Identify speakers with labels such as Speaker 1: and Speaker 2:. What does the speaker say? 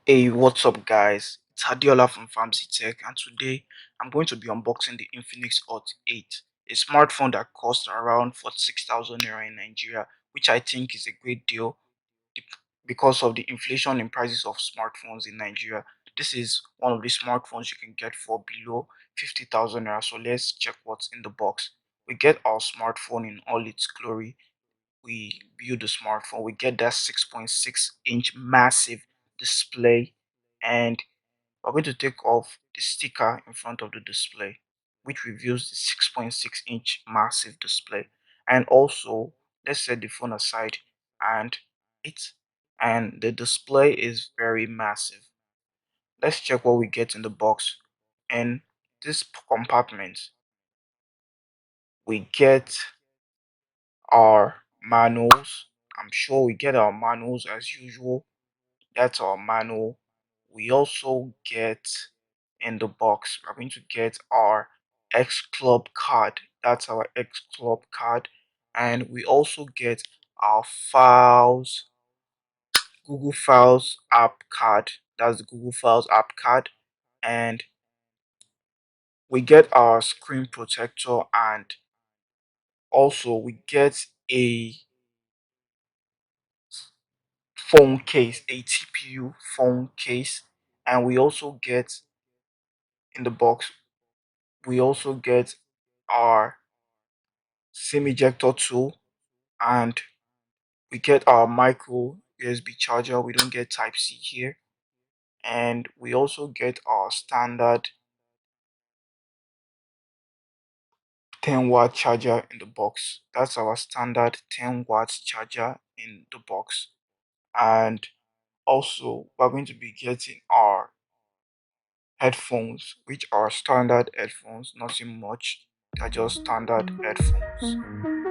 Speaker 1: Hey, what's up, guys? It's Hadiola from Famsi Tech, and today I'm going to be unboxing the Infinix Hot 8, a smartphone that costs around 46,000 naira in Nigeria, which I think is a great deal because of the inflation in prices of smartphones in Nigeria. This is one of the smartphones you can get for below 50,000 naira. So let's check what's in the box. We get our smartphone in all its glory. We build the smartphone, we get that 6.6-inch massive display, and we're going to take off the sticker in front of the display, which reveals the 6.6-inch massive display. And also, let's set the phone aside, and it's and the display is very massive. Let's check what we get in the box. In this compartment, we get our manuals. I'm sure we get our manuals as usual. That's our manual. We also get in the box, we're going to get our X Club card. That's our X Club card. And we also get our files, Google Files app card. That's the Google Files app card. And we get our screen protector, and also we get a phone case, a TPU phone case. And we also get in the box, we also get our SIM ejector tool, and we get our micro USB charger. We don't get type C here. And we also get our standard 10-watt charger in the box. That's our standard 10 watts charger in the box. And also we're going to be getting our headphones, which are standard headphones, nothing much. They're just standard headphones.